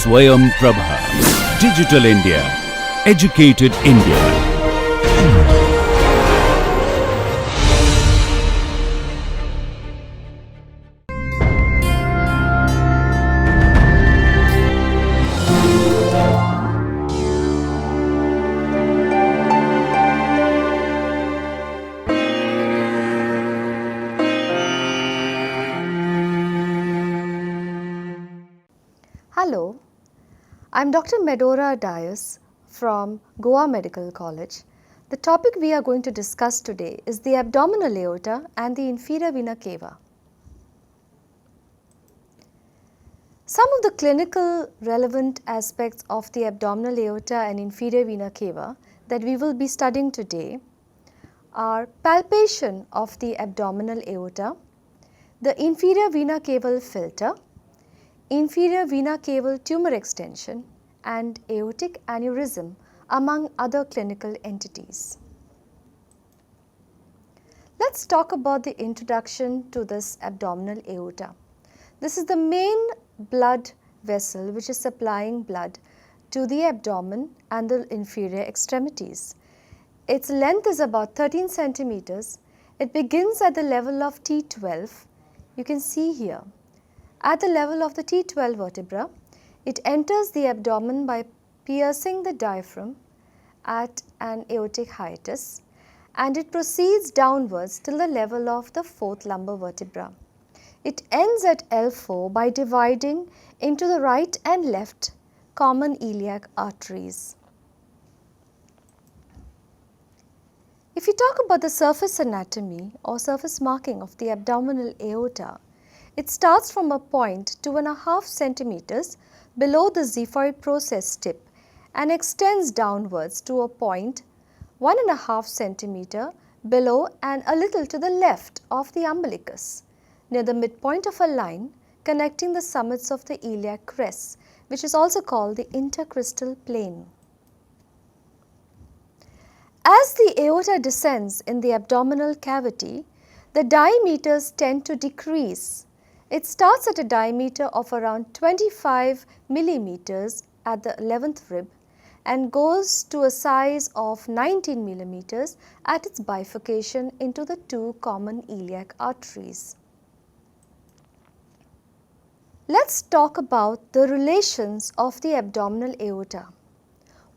Swayam Prabha. Digital India. Educated India. Hello, I am Dr. Medora Dias from Goa Medical College. The topic we are going to discuss today is the abdominal aorta and the inferior vena cava. Some of the clinical relevant aspects of the abdominal aorta and inferior vena cava that we will be studying today are palpation of the abdominal aorta, the inferior vena caval filter, inferior vena caval tumor extension and aortic aneurysm, among other clinical entities. Let's talk about the introduction to this abdominal aorta. This is the main blood vessel which is supplying blood to the abdomen and the inferior extremities. Its length is about 13 centimeters. It begins at the level of T12. You can see here. At the level of the T12 vertebra, it enters the abdomen by piercing the diaphragm at an aortic hiatus, and it proceeds downwards till the level of the 4th lumbar vertebra. It ends at L4 by dividing into the right and left common iliac arteries. If you talk about the surface anatomy or surface marking of the abdominal aorta, it starts from a point 2.5 centimeters below the xiphoid process tip and extends downwards to a point 1.5 centimeter below and a little to the left of the umbilicus, near the midpoint of a line connecting the summits of the iliac crests, which is also called the intercristal plane. As the aorta descends in the abdominal cavity, the diameters tend to decrease. It starts at a diameter of around 25 millimeters at the 11th rib and goes to a size of 19 millimeters at its bifurcation into the two common iliac arteries. Let's talk about the relations of the abdominal aorta.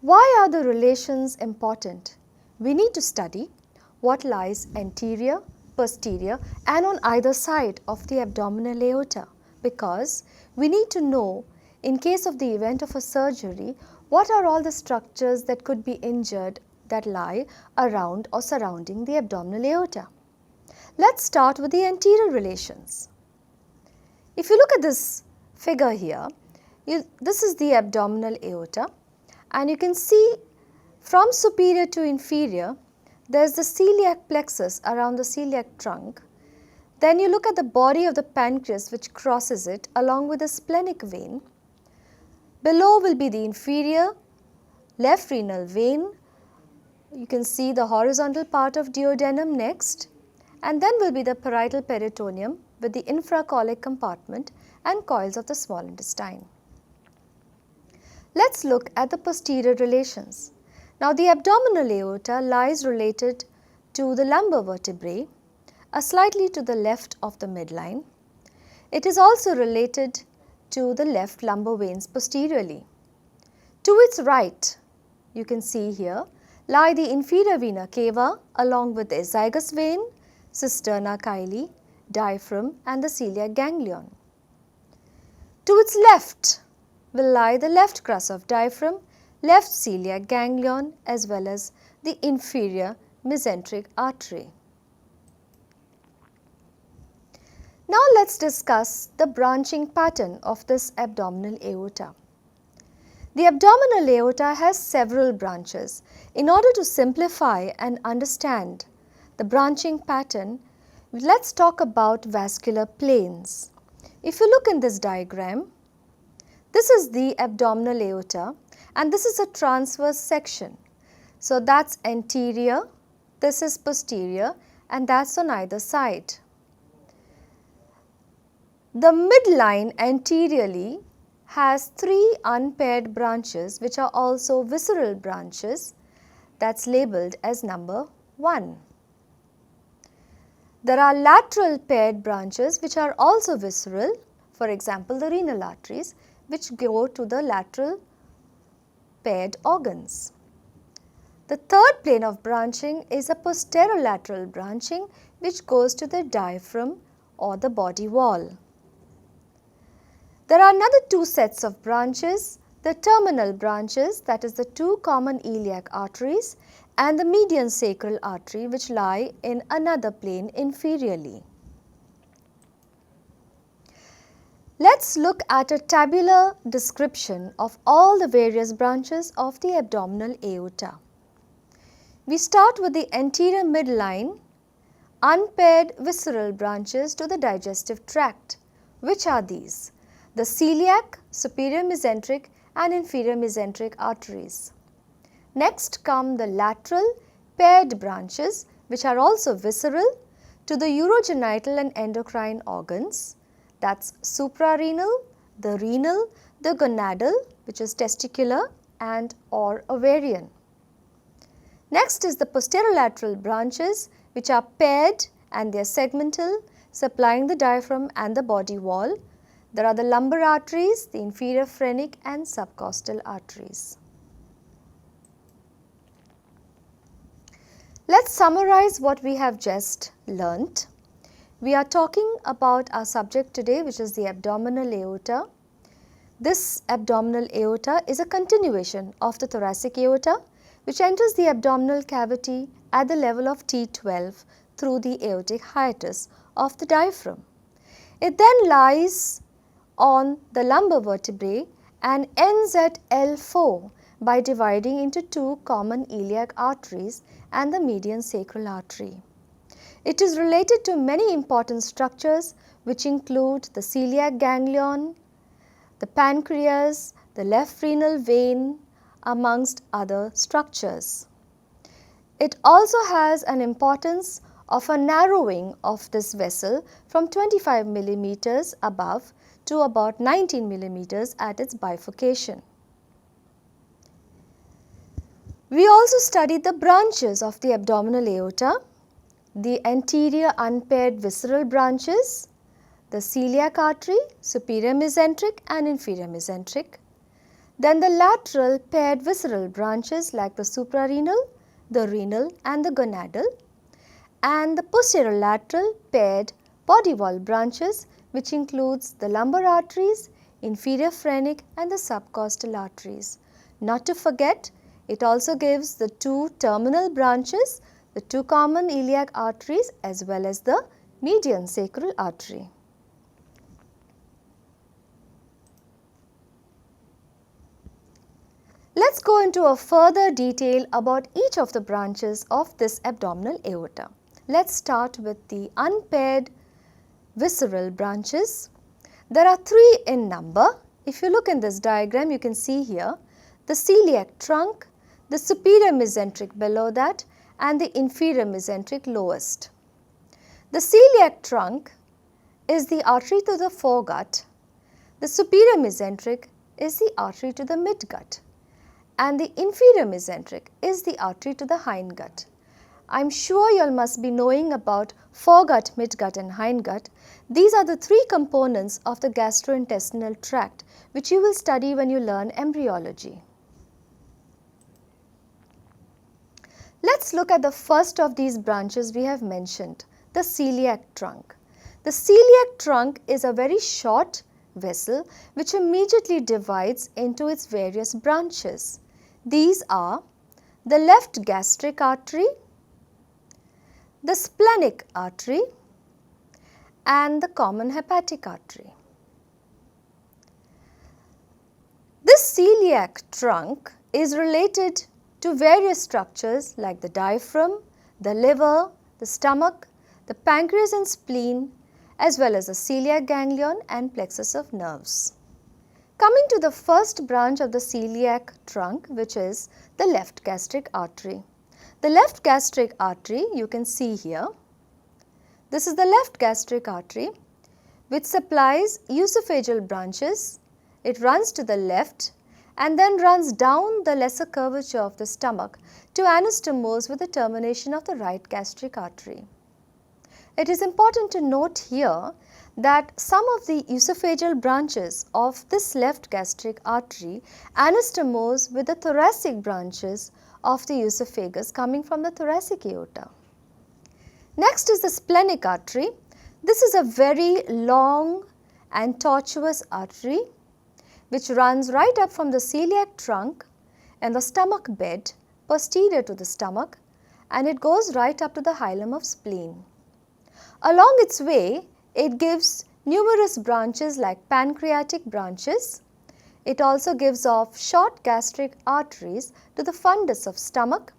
Why are the relations important? We need to study what lies anterior, posterior and on either side of the abdominal aorta, because we need to know, in case of the event of a surgery, what are all the structures that could be injured that lie around or surrounding the abdominal aorta. Let's start with the anterior relations. If you look at this figure here, this is the abdominal aorta, and you can see from superior to inferior there is the celiac plexus around the celiac trunk. Then you look at the body of the pancreas which crosses it along with the splenic vein. Below will be the inferior left renal vein. You can see the horizontal part of duodenum next, and then will be the parietal peritoneum with the infracolic compartment and coils of the small intestine. Let's look at the posterior relations. Now, the abdominal aorta lies related to the lumbar vertebrae, slightly to the left of the midline. It is also related to the left lumbar veins posteriorly. To its right, you can see here, lie the inferior vena cava along with the azygous vein, cisterna chyli, diaphragm and the celiac ganglion. To its left will lie the left crus of diaphragm, left celiac ganglion as well as the inferior mesenteric artery. Now let's discuss the branching pattern of this abdominal aorta. The abdominal aorta has several branches. In order to simplify and understand the branching pattern, let's talk about vascular planes. If you look in this diagram, this is the abdominal aorta and this is a transverse section. So that's anterior, this is posterior and that's on either side. The midline anteriorly has 3 unpaired branches which are also visceral branches, that's labeled as number 1. There are lateral paired branches which are also visceral, for example the renal arteries, which go to the lateral paired organs. The third plane of branching is a posterolateral branching which goes to the diaphragm or the body wall. There are another 2 sets of branches, the terminal branches, that is the 2 common iliac arteries, and the median sacral artery which lie in another plane inferiorly. Let's look at a tabular description of all the various branches of the abdominal aorta. We start with the anterior midline, unpaired visceral branches to the digestive tract. Which are these? The celiac, superior mesenteric and inferior mesenteric arteries. Next come the lateral paired branches which are also visceral to the urogenital and endocrine organs, that's suprarenal, the renal, the gonadal which is testicular and or ovarian. Next is the posterolateral branches which are paired and they are segmental, supplying the diaphragm and the body wall. There are the lumbar arteries, the inferior phrenic and subcostal arteries. Let's summarize what we have just learnt. We are talking about our subject today, which is the abdominal aorta. This abdominal aorta is a continuation of the thoracic aorta, which enters the abdominal cavity at the level of T12 through the aortic hiatus of the diaphragm. It then lies on the lumbar vertebrae and ends at L4 by dividing into 2 common iliac arteries and the median sacral artery. It is related to many important structures which include the celiac ganglion, the pancreas, the left renal vein, amongst other structures. It also has an importance of a narrowing of this vessel from 25 millimeters above to about 19 millimeters at its bifurcation. We also studied the branches of the abdominal aorta, the anterior unpaired visceral branches, the celiac artery, superior mesenteric and inferior mesenteric. Then the lateral paired visceral branches like the suprarenal, the renal and the gonadal, and the posterolateral paired body wall branches which includes the lumbar arteries, inferior phrenic and the subcostal arteries. Not to forget, it also gives the 2 terminal branches, the 2 common iliac arteries as well as the median sacral artery. Let's go into a further detail about each of the branches of this abdominal aorta. Let's start with the unpaired visceral branches. There are 3 in number. If you look in this diagram, you can see here the celiac trunk, the superior mesenteric below that and the inferior mesenteric lowest. The celiac trunk is the artery to the foregut, the superior mesenteric is the artery to the midgut, and the inferior mesenteric is the artery to the hindgut. I am sure you all must be knowing about foregut, midgut and hindgut. These are the 3 components of the gastrointestinal tract which you will study when you learn embryology. Let's look at the first of these branches we have mentioned, the celiac trunk. The celiac trunk is a very short vessel which immediately divides into its various branches. These are the left gastric artery, the splenic artery and the common hepatic artery. This celiac trunk is related to various structures like the diaphragm, the liver, the stomach, the pancreas and spleen, as well as the celiac ganglion and plexus of nerves. Coming to the first branch of the celiac trunk, which is the left gastric artery. The left gastric artery you can see here. This is the left gastric artery which supplies esophageal branches It runs to the left and then runs down the lesser curvature of the stomach to anastomose with the termination of the right gastric artery. It is important to note here that some of the esophageal branches of this left gastric artery anastomose with the thoracic branches of the esophagus coming from the thoracic aorta. Next is the splenic artery. This is a very long and tortuous artery which runs right up from the celiac trunk and the stomach bed posterior to the stomach, and it goes right up to the hilum of spleen. Along its way, it gives numerous branches like pancreatic branches. It also gives off short gastric arteries to the fundus of stomach,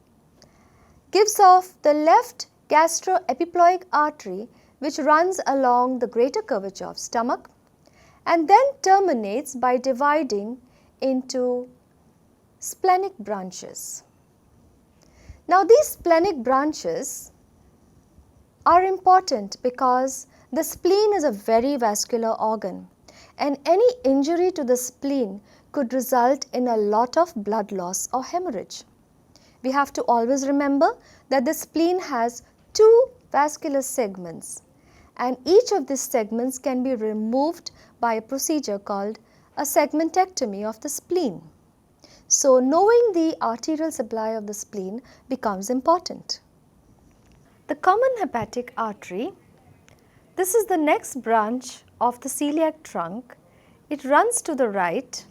gives off the left gastroepiploic artery which runs along the greater curvature of stomach, and then terminates by dividing into splenic branches. Now these splenic branches are important because the spleen is a very vascular organ, and any injury to the spleen could result in a lot of blood loss or hemorrhage. We have to always remember that the spleen has two vascular segments, and each of these segments can be removed by a procedure called a segmentectomy of the spleen. So, knowing the arterial supply of the spleen becomes important. The common hepatic artery, this is the next branch of the celiac trunk. It runs to the right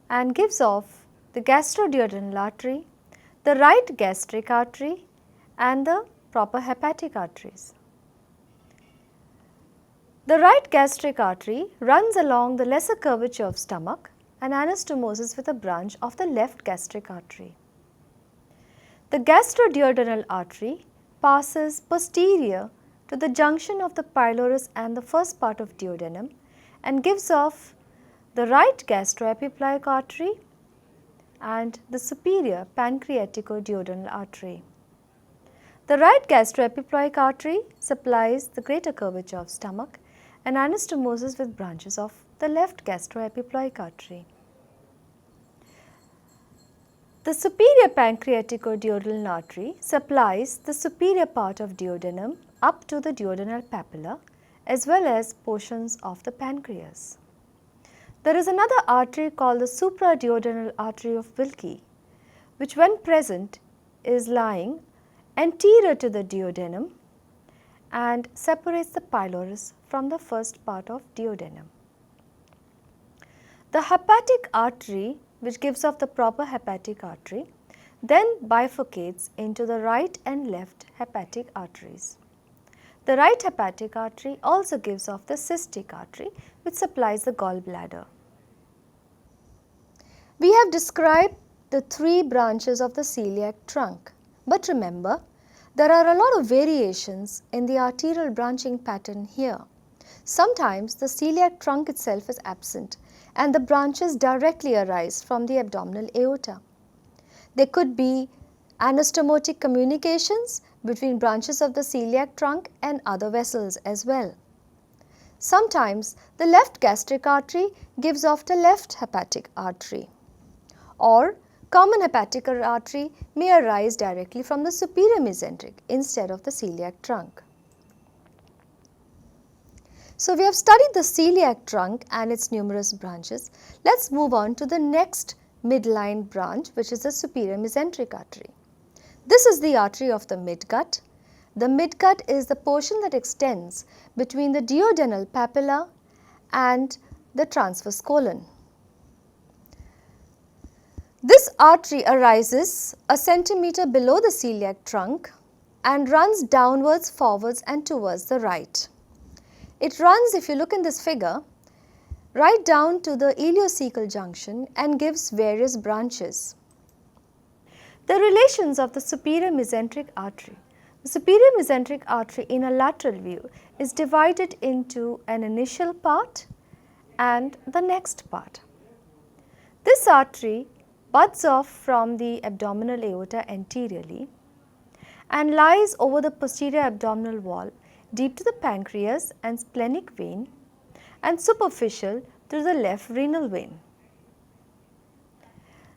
and gives off the gastroduodenal artery, the right gastric artery and the proper hepatic arteries. The right gastric artery runs along the lesser curvature of stomach and anastomoses with a branch of the left gastric artery. The gastroduodenal artery passes posterior to the junction of the pylorus and the first part of duodenum and gives off the right gastroepiploic artery and the superior pancreaticoduodenal artery. The right gastroepiploic artery supplies the greater curvature of stomach and anastomoses with branches of the left gastroepiploic artery. The superior pancreaticoduodenal artery supplies the superior part of duodenum up to the duodenal papilla as well as portions of the pancreas. There is another artery called the supraduodenal artery of Wilkie, which when present is lying anterior to the duodenum and separates the pylorus from the first part of duodenum. The hepatic artery, which gives off the proper hepatic artery, then bifurcates into the right and left hepatic arteries. The right hepatic artery also gives off the cystic artery, which supplies the gallbladder. We have described the three branches of the celiac trunk, but remember, there are a lot of variations in the arterial branching pattern here. Sometimes the celiac trunk itself is absent and the branches directly arise from the abdominal aorta. There could be anastomotic communications between branches of the celiac trunk and other vessels as well. Sometimes the left gastric artery gives off the left hepatic artery, or common hepatic artery may arise directly from the superior mesenteric instead of the celiac trunk. So, we have studied the celiac trunk and its numerous branches. Let us move on to the next midline branch, which is the superior mesenteric artery. This is the artery of the midgut. The midgut is the portion that extends between the duodenal papilla and the transverse colon. This artery arises a centimeter below the celiac trunk and runs downwards, forwards and towards the right. It runs, if you look in this figure, right down to the ileocecal junction and gives various branches. The relations of the superior mesenteric artery. The superior mesenteric artery in a lateral view is divided into an initial part and the next part. This artery buds off from the abdominal aorta anteriorly and lies over the posterior abdominal wall deep to the pancreas and splenic vein and superficial to the left renal vein.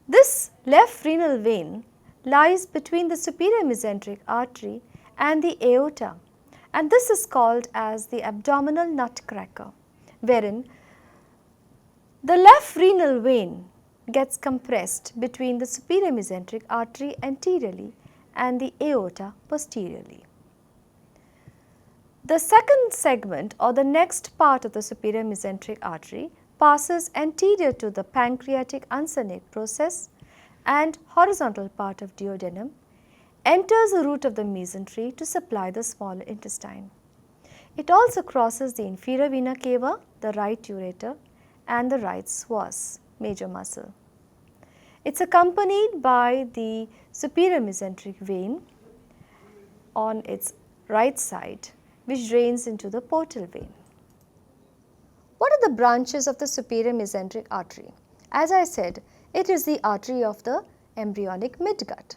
This left renal vein lies between the superior mesenteric artery and the aorta, and this is called as the abdominal nutcracker, wherein the left renal vein gets compressed between the superior mesenteric artery anteriorly and the aorta posteriorly. The second segment or the next part of the superior mesenteric artery passes anterior to the pancreatic uncinate process and horizontal part of duodenum, enters the root of the mesentery to supply the small intestine. It also crosses the inferior vena cava, the right ureter and the right psoas, major muscle. It is accompanied by the superior mesenteric vein on its right side, which drains into the portal vein. What are the branches of the superior mesenteric artery? As I said, it is the artery of the embryonic midgut.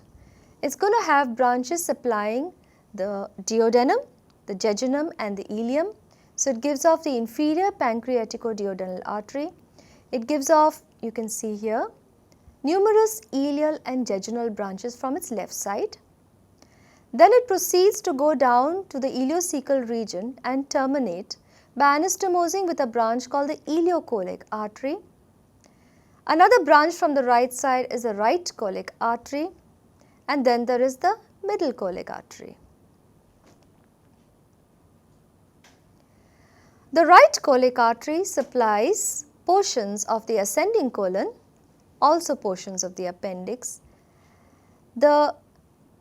It is going to have branches supplying the duodenum, the jejunum and the ileum. So, it gives off the inferior pancreatico-duodenal artery. It gives off, you can see here, numerous ileal and jejunal branches from its left side. Then it proceeds to go down to the ileocecal region and terminate by anastomosing with a branch called the iliocolic artery. Another branch from the right side is the right colic artery, and then there is the middle colic artery. The right colic artery supplies portions of the ascending colon, also portions of the appendix. The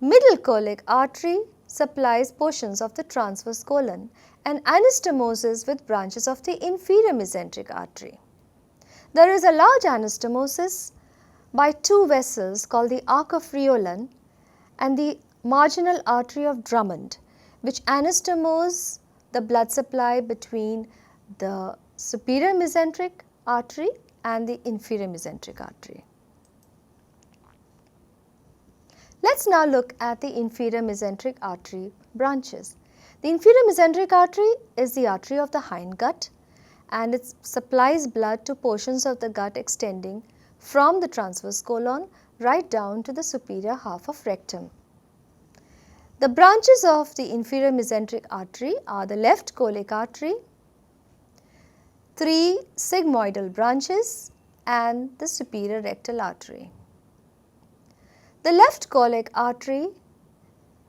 middle colic artery supplies portions of the transverse colon and anastomoses with branches of the inferior mesenteric artery. There is a large anastomosis by two vessels called the arc of Riolan and the marginal artery of Drummond, which anastomose the blood supply between the superior mesenteric artery and the inferior mesenteric artery. Let us now look at the inferior mesenteric artery branches. The inferior mesenteric artery is the artery of the hindgut, and it supplies blood to portions of the gut extending from the transverse colon right down to the superior half of rectum. The branches of the inferior mesenteric artery are the left colic artery, 3 sigmoidal branches and the superior rectal artery. The left colic artery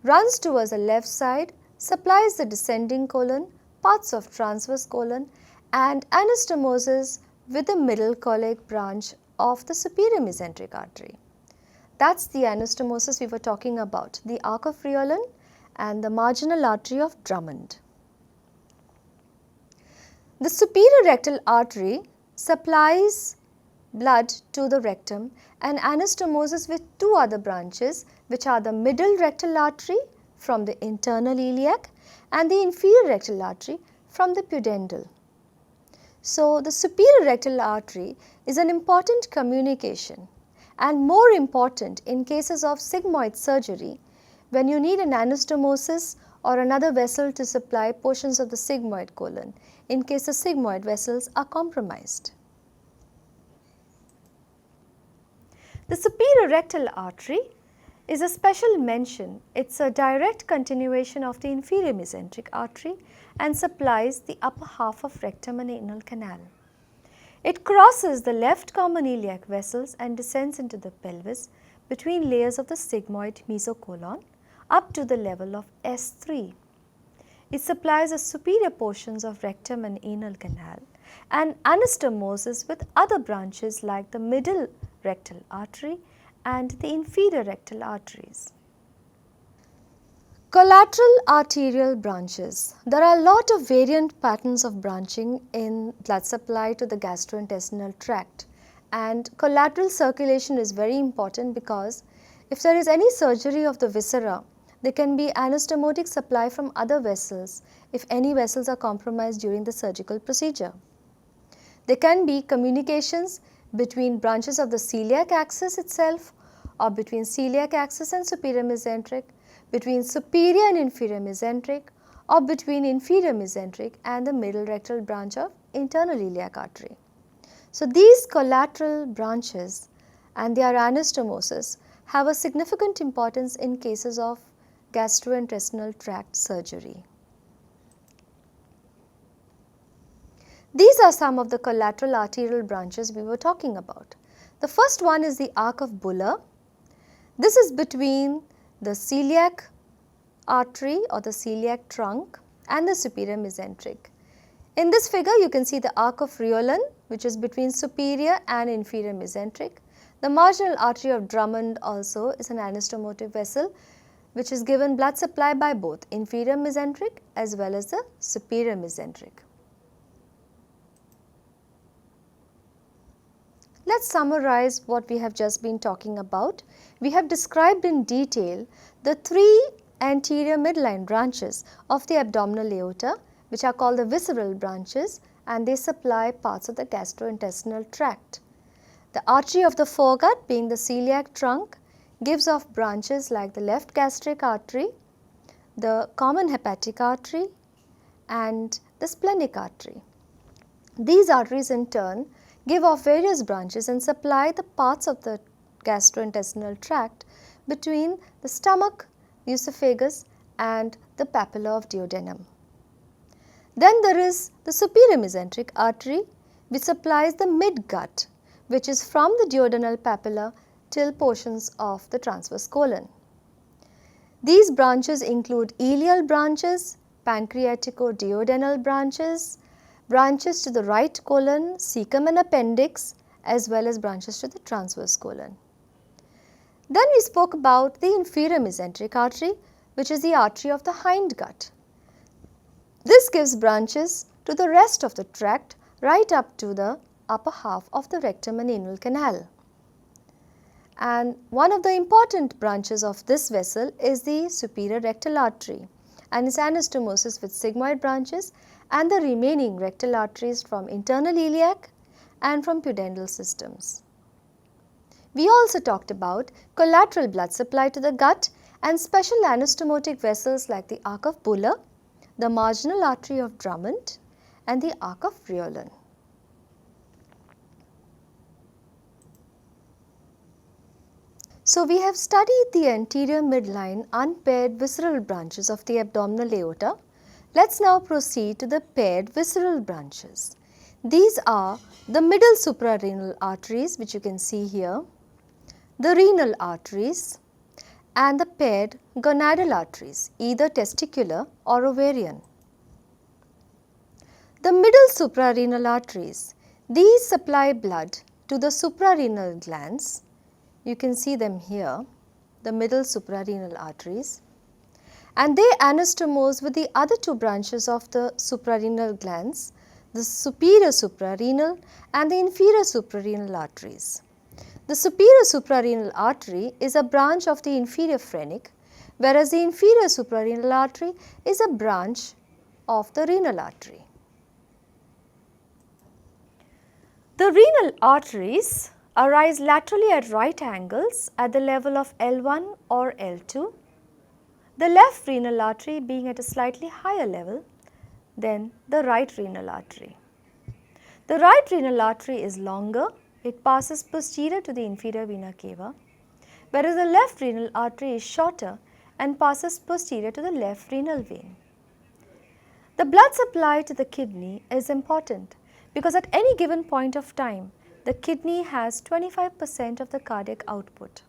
runs towards the left side, supplies the descending colon, parts of transverse colon and anastomoses with the middle colic branch of the superior mesenteric artery. That is the anastomosis we were talking about, the arc of Riolan and the marginal artery of Drummond. The superior rectal artery supplies blood to the rectum and anastomoses with 2 other branches, which are the middle rectal artery from the internal iliac and the inferior rectal artery from the pudendal. So, the superior rectal artery is an important communication and more important in cases of sigmoid surgery when you need an anastomosis or another vessel to supply portions of the sigmoid colon in case the sigmoid vessels are compromised. The superior rectal artery is a special mention. It is a direct continuation of the inferior mesenteric artery and supplies the upper half of rectum and anal canal. It crosses the left common iliac vessels and descends into the pelvis between layers of the sigmoid mesocolon up to the level of S3. It supplies the superior portions of rectum and anal canal and anastomoses with other branches like the middle rectal artery and the inferior rectal arteries. Collateral arterial branches. There are a lot of variant patterns of branching in blood supply to the gastrointestinal tract, and collateral circulation is very important because if there is any surgery of the viscera, there can be anastomotic supply from other vessels if any vessels are compromised during the surgical procedure. There can be communications between branches of the celiac axis itself or between celiac axis and superior mesenteric, between superior and inferior mesenteric or between inferior mesenteric and the middle rectal branch of internal iliac artery. So, these collateral branches and their anastomosis have a significant importance in cases of gastrointestinal tract surgery. These are some of the collateral arterial branches we were talking about. The first one is the arc of Buller. This is between the celiac artery or the celiac trunk and the superior mesenteric. In this figure, you can see the arc of Riolan, which is between superior and inferior mesenteric. The marginal artery of Drummond also is an anastomotic vessel which is given blood supply by both inferior mesenteric as well as the superior mesenteric. Let us summarize what we have just been talking about. We have described in detail the three anterior midline branches of the abdominal aorta, which are called the visceral branches, and they supply parts of the gastrointestinal tract. The artery of the foregut, being the celiac trunk, gives off branches like the left gastric artery, the common hepatic artery and the splenic artery. These arteries in turn give off various branches and supply the parts of the gastrointestinal tract between the stomach, the esophagus and the papilla of duodenum. Then there is the superior mesenteric artery which supplies the midgut, which is from the duodenal papilla till portions of the transverse colon. These branches include ileal branches, pancreatico-duodenal branches, branches to the right colon, cecum and appendix, as well as branches to the transverse colon. Then we spoke about the inferior mesenteric artery, which is the artery of the hindgut. This gives branches to the rest of the tract right up to the upper half of the rectum and anal canal. And one of the important branches of this vessel is the superior rectal artery and its anastomosis with sigmoid branches and the remaining rectal arteries from internal iliac and from pudendal systems. We also talked about collateral blood supply to the gut and special anastomotic vessels like the arc of Buller, the marginal artery of Drummond and the arc of Riolan. So, we have studied the anterior midline unpaired visceral branches of the abdominal aorta. Let us now proceed to the paired visceral branches. These are the middle suprarenal arteries, which you can see here, the renal arteries and the paired gonadal arteries, either testicular or ovarian. The middle suprarenal arteries, these supply blood to the suprarenal glands. You can see them here, the middle suprarenal arteries, and they anastomose with the other two branches of the suprarenal glands, the superior suprarenal and the inferior suprarenal arteries. The superior suprarenal artery is a branch of the inferior phrenic, whereas the inferior suprarenal artery is a branch of the renal artery. The renal arteries arise laterally at right angles at the level of L1 or L2, the left renal artery being at a slightly higher level than the right renal artery. The right renal artery is longer, it passes posterior to the inferior vena cava, whereas the left renal artery is shorter and passes posterior to the left renal vein. The blood supply to the kidney is important because at any given point of time, the kidney has 25% of the cardiac output.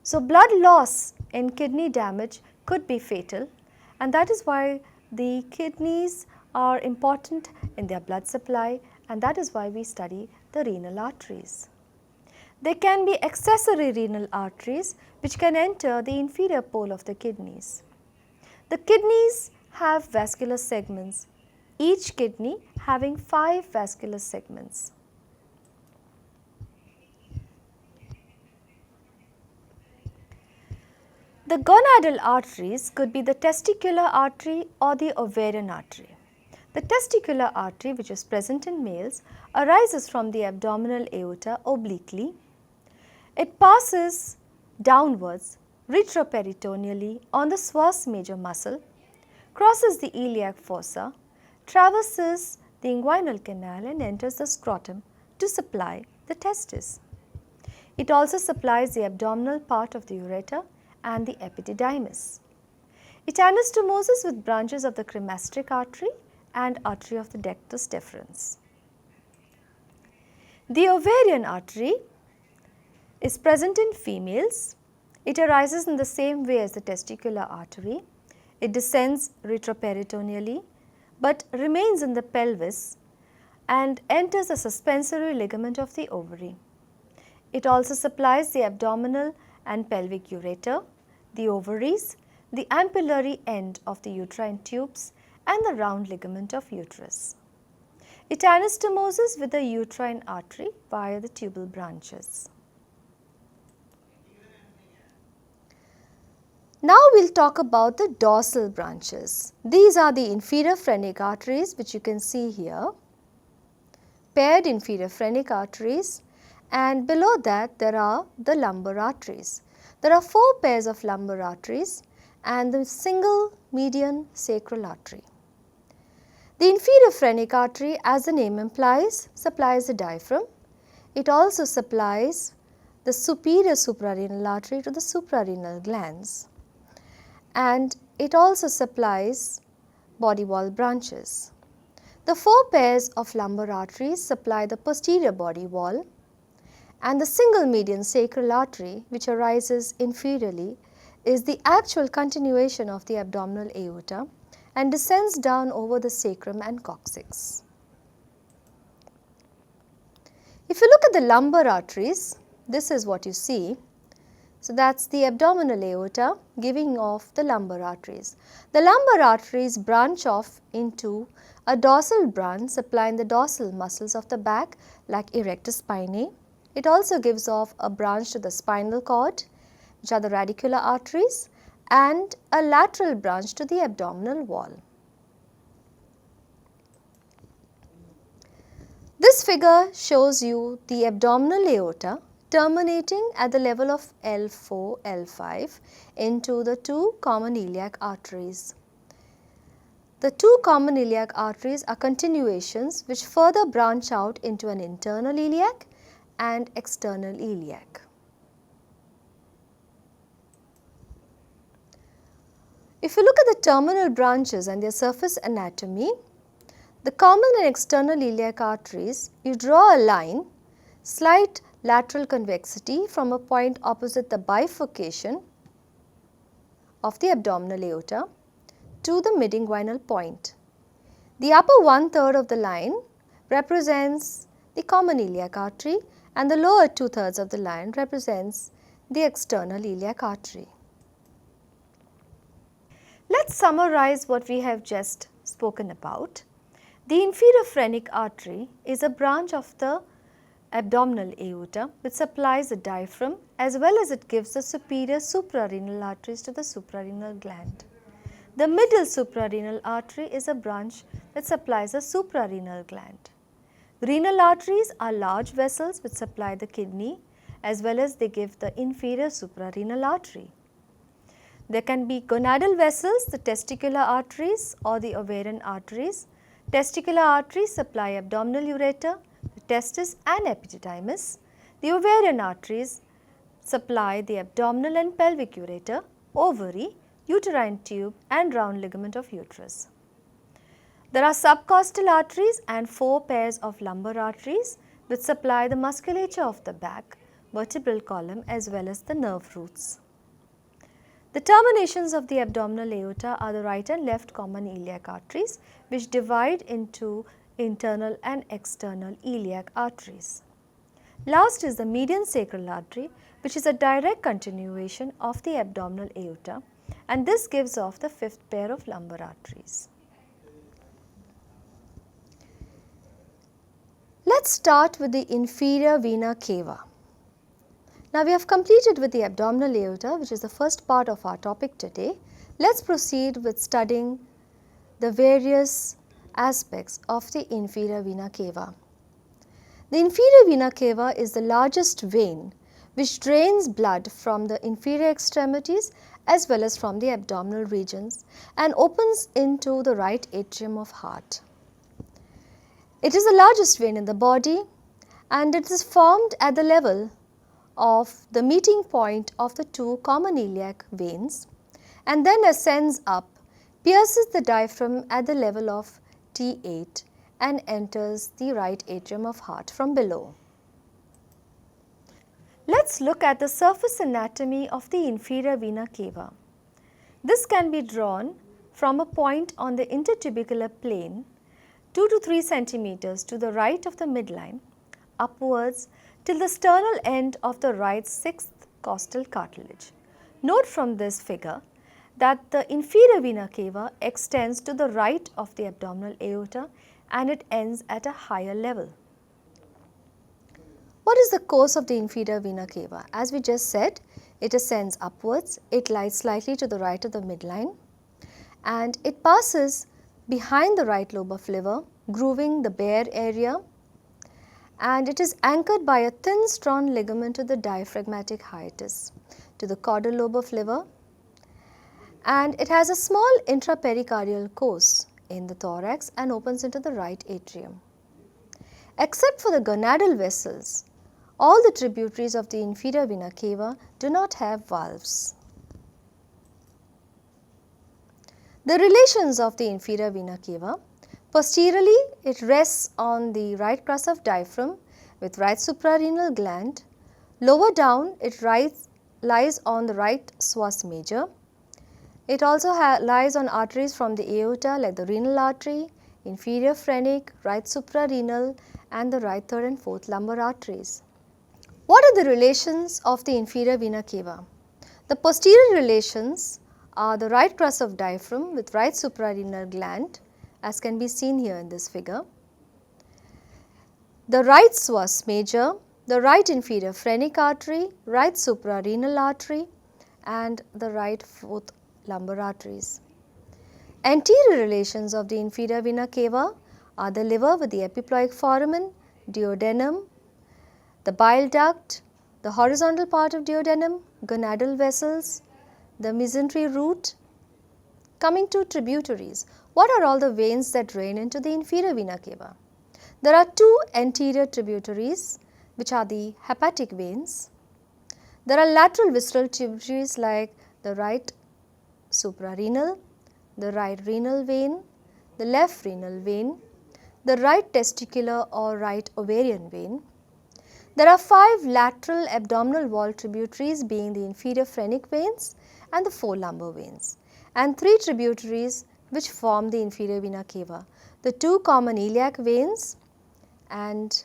So, blood loss in kidney damage could be fatal, and that is why the kidneys are important in their blood supply, and that is why we study the renal arteries. There can be accessory renal arteries which can enter the inferior pole of the kidneys. The kidneys have vascular segments, each kidney having 5 vascular segments. The gonadal arteries could be the testicular artery or the ovarian artery. The testicular artery, which is present in males, arises from the abdominal aorta obliquely. It passes downwards retroperitoneally on the psoas major muscle, crosses the iliac fossa, traverses the inguinal canal and enters the scrotum to supply the testis. It also supplies the abdominal part of the ureter and the epididymis. It anastomoses with branches of the cremasteric artery and artery of the dectus deferens. The ovarian artery is present in females. It arises in the same way as the testicular artery. It descends retroperitoneally but remains in the pelvis and enters the suspensory ligament of the ovary. It also supplies the abdominal and pelvic ureter, the ovaries, the ampullary end of the uterine tubes and the round ligament of uterus. It anastomoses with the uterine artery via the tubal branches. Now we will talk about the dorsal branches. These are the inferior phrenic arteries which you can see here, paired inferior phrenic arteries, and below that there are the lumbar arteries. There are 4 pairs of lumbar arteries and the single median sacral artery. The inferior phrenic artery, as the name implies, supplies the diaphragm. It also supplies the superior suprarenal artery to the suprarenal glands, and it also supplies body wall branches. The 4 pairs of lumbar arteries supply the posterior body wall, and the single median sacral artery, which arises inferiorly, is the actual continuation of the abdominal aorta and descends down over the sacrum and coccyx. If you look at the lumbar arteries, this is what you see. So, that is the abdominal aorta giving off the lumbar arteries. The lumbar arteries branch off into a dorsal branch supplying the dorsal muscles of the back like erectus spinae. It also gives off a branch to the spinal cord, which are the radicular arteries, and a lateral branch to the abdominal wall. This figure shows you the abdominal aorta terminating at the level of L4, L5 into the 2 common iliac arteries. The 2 common iliac arteries are continuations which further branch out into an internal iliac and external iliac. If you look at the terminal branches and their surface anatomy, the common and external iliac arteries, you draw a line, slight lateral convexity from a point opposite the bifurcation of the abdominal aorta to the midinguinal point. The upper 1/3 of the line represents the common iliac artery and the lower 2/3 of the line represents the external iliac artery. Let us summarize what we have just spoken about. The inferior phrenic artery is a branch of the abdominal aorta which supplies the diaphragm as well as it gives the superior suprarenal arteries to the suprarenal gland. The middle suprarenal artery is a branch that supplies the suprarenal gland. Renal arteries are large vessels which supply the kidney as well as they give the inferior suprarenal artery. There can be gonadal vessels, the testicular arteries or the ovarian arteries. Testicular arteries supply abdominal ureter, the testis and epididymis. The ovarian arteries supply the abdominal and pelvic ureter, ovary, uterine tube and round ligament of uterus. There are subcostal arteries and 4 pairs of lumbar arteries which supply the musculature of the back, vertebral column as well as the nerve roots. The terminations of the abdominal aorta are the right and left common iliac arteries which divide into internal and external iliac arteries. Last is the median sacral artery which is a direct continuation of the abdominal aorta, and this gives off the 5th pair of lumbar arteries. Let us start with the inferior vena cava. Now we have completed with the abdominal aorta, which is the first part of our topic today. Let us proceed with studying the various aspects of the inferior vena cava. The inferior vena cava is the largest vein which drains blood from the inferior extremities as well as from the abdominal regions and opens into the right atrium of heart. It is the largest vein in the body and it is formed at the level of the meeting point of the two common iliac veins and then ascends up, pierces the diaphragm at the level of T8 and enters the right atrium of heart from below. Let's look at the surface anatomy of the inferior vena cava. This can be drawn from a point on the intertubercular plane 2 to 3 centimeters to the right of the midline upwards till the sternal end of the right sixth costal cartilage. Note from this figure that the inferior vena cava extends to the right of the abdominal aorta and it ends at a higher level. What is the course of the inferior vena cava? As we just said, it ascends upwards, it lies slightly to the right of the midline and it passes behind the right lobe of liver, grooving the bare area, and it is anchored by a thin strong ligament to the diaphragmatic hiatus to the caudal lobe of liver, and it has a small intrapericardial course in the thorax and opens into the right atrium. Except for the gonadal vessels, all the tributaries of the inferior vena cava do not have valves. The relations of the inferior vena cava: posteriorly, it rests on the right crus of diaphragm with right suprarenal gland. Lower down, it lies on the right psoas major. It also lies on arteries from the aorta like the renal artery, inferior phrenic, right suprarenal and the right third and fourth lumbar arteries. What are the relations of the inferior vena cava? The posterior relations are the right crus of diaphragm with right suprarenal gland, as can be seen here in this figure, the right psoas major, the right inferior phrenic artery, right suprarenal artery and the right fourth lumbar arteries. Anterior relations of the inferior vena cava are the liver with the epiploic foramen, duodenum, the bile duct, the horizontal part of duodenum, gonadal vessels, the mesenteric root. Coming to tributaries, what are all the veins that drain into the inferior vena cava? There are two anterior tributaries which are the hepatic veins. There are lateral visceral tributaries like the right suprarenal, the right renal vein, the left renal vein, the right testicular or right ovarian vein. There are 5 lateral abdominal wall tributaries being the inferior phrenic veins and the 4 lumbar veins, and 3 tributaries which form the inferior vena cava, the 2 common iliac veins and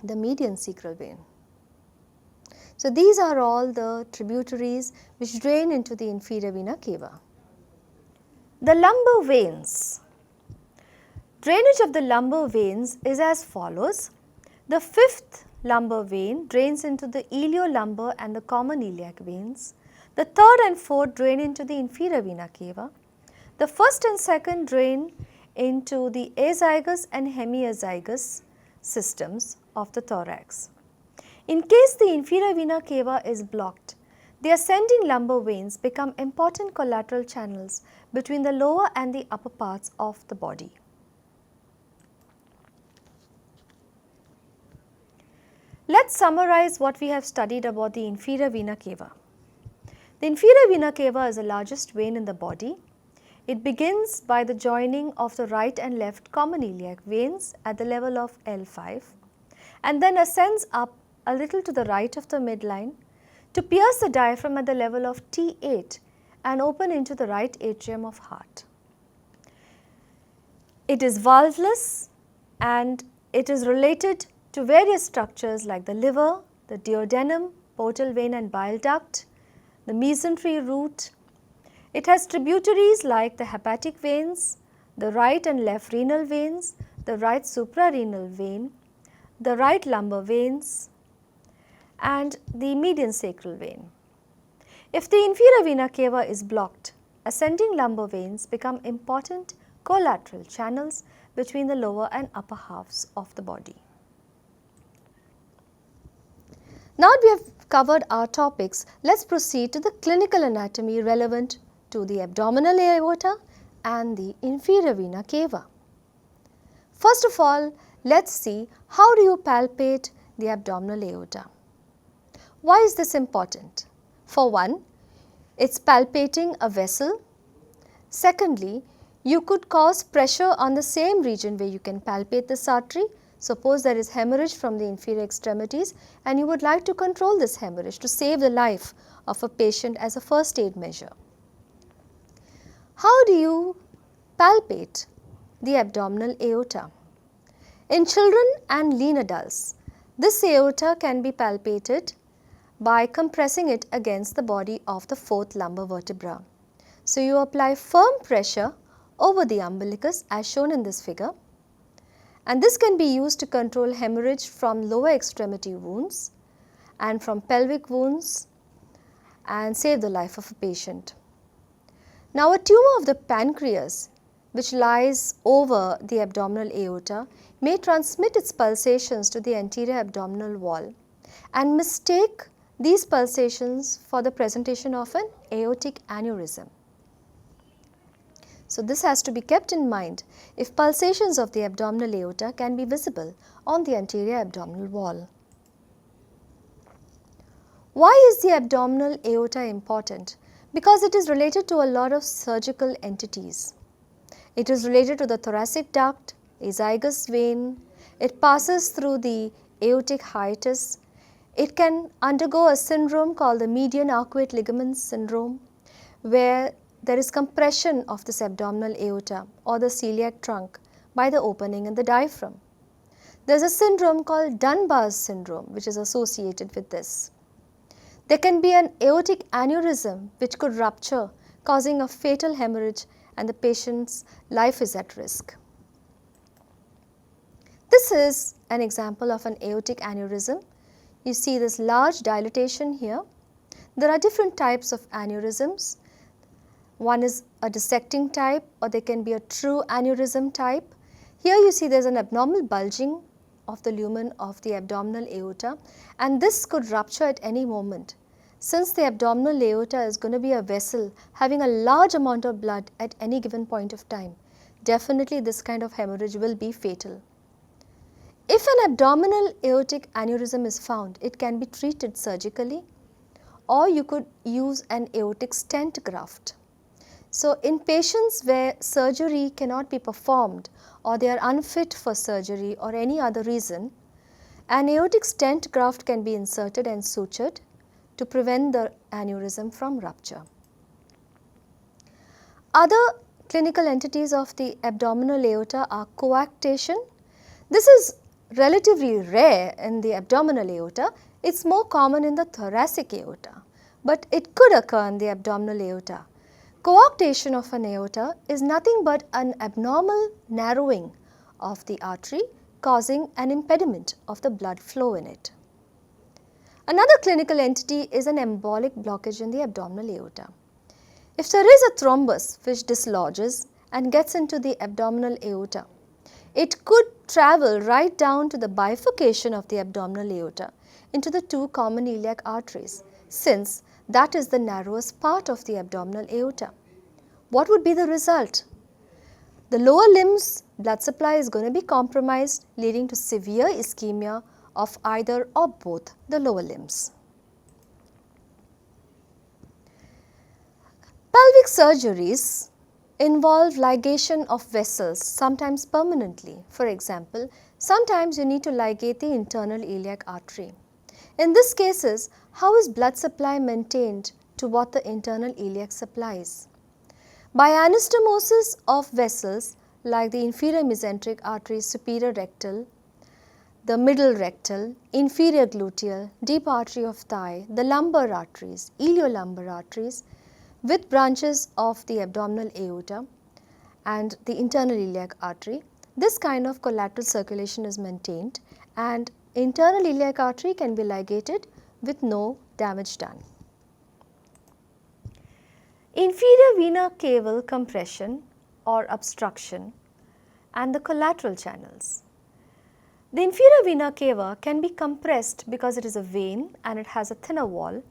the median sacral vein. So, these are all the tributaries which drain into the inferior vena cava. The lumbar veins. Drainage of the lumbar veins is as follows. The 5th lumbar vein drains into the iliolumbar and the common iliac veins. The 3rd and 4th drain into the inferior vena cava. The 1st and 2nd drain into the azygous and hemiazygous systems of the thorax. In case the inferior vena cava is blocked, the ascending lumbar veins become important collateral channels between the lower and the upper parts of the body. Let's summarize what we have studied about the inferior vena cava. The inferior vena cava is the largest vein in the body. It begins by the joining of the right and left common iliac veins at the level of L5 and then ascends up a little to the right of the midline to pierce the diaphragm at the level of T8 and open into the right atrium of heart. It is valveless and it is related to various structures like the liver, the duodenum, portal vein and bile duct, the mesenteric root. It has tributaries like the hepatic veins, the right and left renal veins, the right suprarenal vein, the right lumbar veins and the median sacral vein. If the inferior vena cava is blocked, ascending lumbar veins become important collateral channels between the lower and upper halves of the body. Now that we have covered our topics, let's proceed to the clinical anatomy relevant to the abdominal aorta and the inferior vena cava. First of all, let's see how do you palpate the abdominal aorta. Why is this important? For one, it's palpating a vessel. Secondly, you could cause pressure on the same region where you can palpate this artery. Suppose there is hemorrhage from the inferior extremities and you would like to control this hemorrhage to save the life of a patient as a first aid measure. How do you palpate the abdominal aorta? In children and lean adults, this aorta can be palpated by compressing it against the body of the fourth lumbar vertebra. So, you apply firm pressure over the umbilicus as shown in this figure, and this can be used to control hemorrhage from lower extremity wounds and from pelvic wounds and save the life of a patient. Now, a tumor of the pancreas which lies over the abdominal aorta may transmit its pulsations to the anterior abdominal wall and mistake these pulsations for the presentation of an aortic aneurysm. So, this has to be kept in mind if pulsations of the abdominal aorta can be visible on the anterior abdominal wall. Why is the abdominal aorta important? Because it is related to a lot of surgical entities. It is related to the thoracic duct, azygous vein, it passes through the aortic hiatus, it can undergo a syndrome called the median arcuate ligament syndrome, where there is compression of this abdominal aorta or the celiac trunk by the opening in the diaphragm. There is a syndrome called Dunbar's syndrome which is associated with this. There can be an aortic aneurysm which could rupture, causing a fatal hemorrhage, and the patient's life is at risk. This is an example of an aortic aneurysm. You see this large dilatation here. There are different types of aneurysms. One is a dissecting type, or there can be a true aneurysm type. Here you see there is an abnormal bulging of the lumen of the abdominal aorta, and this could rupture at any moment. Since the abdominal aorta is going to be a vessel having a large amount of blood at any given point of time, definitely this kind of hemorrhage will be fatal. If an abdominal aortic aneurysm is found, it can be treated surgically, or you could use an aortic stent graft. So, in patients where surgery cannot be performed or they are unfit for surgery or any other reason, an aortic stent graft can be inserted and sutured to prevent the aneurysm from rupture. Other clinical entities of the abdominal aorta are coarctation. This is relatively rare in the abdominal aorta. It is more common in the thoracic aorta, but it could occur in the abdominal aorta. Coarctation of an aorta is nothing but an abnormal narrowing of the artery, causing an impediment of the blood flow in it. Another clinical entity is an embolic blockage in the abdominal aorta. If there is a thrombus which dislodges and gets into the abdominal aorta, it could travel right down to the bifurcation of the abdominal aorta into the two common iliac arteries, since that is the narrowest part of the abdominal aorta. What would be the result? The lower limbs blood supply is going to be compromised, leading to severe ischemia of either or both the lower limbs. Pelvic surgeries involve ligation of vessels, sometimes permanently. For example, sometimes you need to ligate the internal iliac artery. In these cases, how is blood supply maintained to what the internal iliac supplies? By anastomosis of vessels like the inferior mesenteric arteries, superior rectal, the middle rectal, inferior gluteal, deep artery of thigh, the lumbar arteries, iliolumbar arteries with branches of the abdominal aorta and the internal iliac artery, this kind of collateral circulation is maintained and internal iliac artery can be ligated with no damage done. Inferior vena cava compression or obstruction and the collateral channels. The inferior vena cava can be compressed because it is a vein and it has a thinner wall.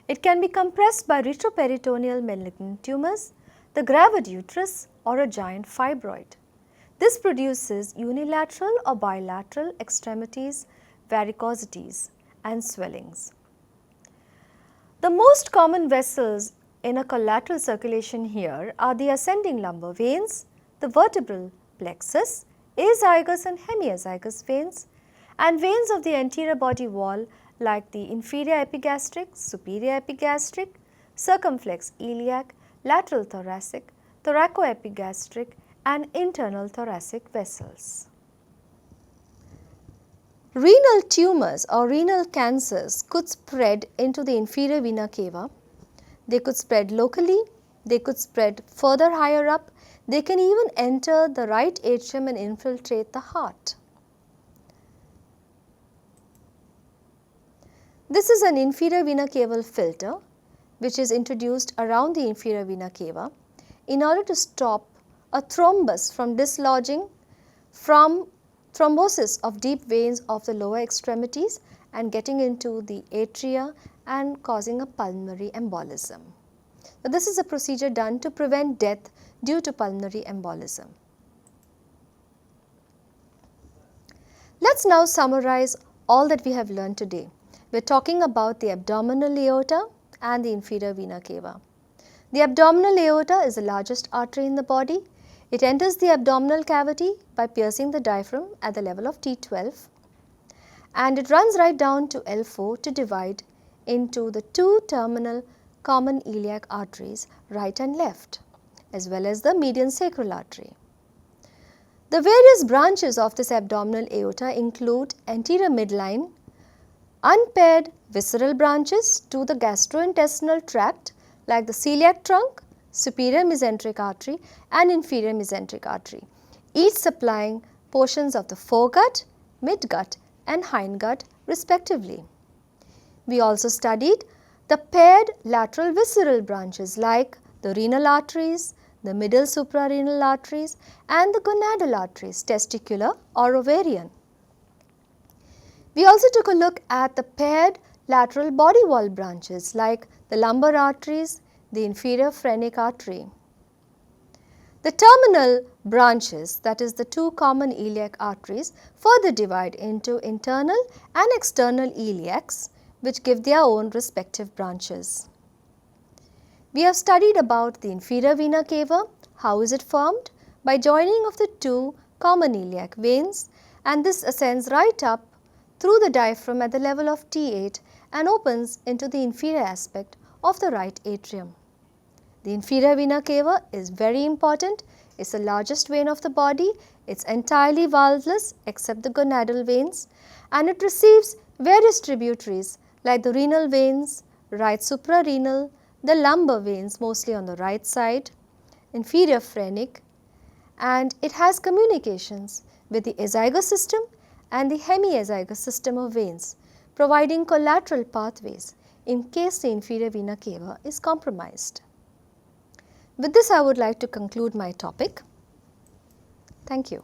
It can be compressed by retroperitoneal malignant tumors, the gravid uterus or a giant fibroid. This produces unilateral or bilateral extremities, varicosities and swellings. The most common vessels in a collateral circulation here are the ascending lumbar veins, the vertebral plexus, azygous and hemiazygous veins, and veins of the anterior body wall like the inferior epigastric, superior epigastric, circumflex iliac, lateral thoracic, thoracoepigastric and internal thoracic vessels. Renal tumors or renal cancers could spread into the inferior vena cava. They could spread locally, they could spread further higher up, they can even enter the right atrium and infiltrate the heart. This is an inferior vena caval filter which is introduced around the inferior vena cava in order to stop a thrombus from dislodging from thrombosis of deep veins of the lower extremities and getting into the atria and causing a pulmonary embolism. So, this is a procedure done to prevent death due to pulmonary embolism. Let us now summarize all that we have learned today. We are talking about the abdominal aorta and the inferior vena cava. The abdominal aorta is the largest artery in the body. It enters the abdominal cavity by piercing the diaphragm at the level of T12 and it runs right down to L4 to divide into the two terminal common iliac arteries, right and left, as well as the median sacral artery. The various branches of this abdominal aorta include anterior midline, unpaired visceral branches to the gastrointestinal tract like the celiac trunk, superior mesenteric artery and inferior mesenteric artery, each supplying portions of the foregut, midgut and hindgut respectively. We also studied the paired lateral visceral branches like the renal arteries, the middle suprarenal arteries and the gonadal arteries, testicular or ovarian. We also took a look at the paired lateral body wall branches like the lumbar arteries, the inferior phrenic artery. The terminal branches, that is the two common iliac arteries, further divide into internal and external iliacs which give their own respective branches. We have studied about the inferior vena cava. How is it formed? By joining of the two common iliac veins, and this ascends right up through the diaphragm at the level of T8 and opens into the inferior aspect of the right atrium. The inferior vena cava is very important. It is the largest vein of the body. It is entirely valveless except the gonadal veins and it receives various tributaries like the renal veins, right suprarenal, the lumbar veins mostly on the right side, inferior phrenic, and it has communications with the azygous system and the hemiazygous system of veins, providing collateral pathways in case the inferior vena cava is compromised. With this, I would like to conclude my topic. Thank you.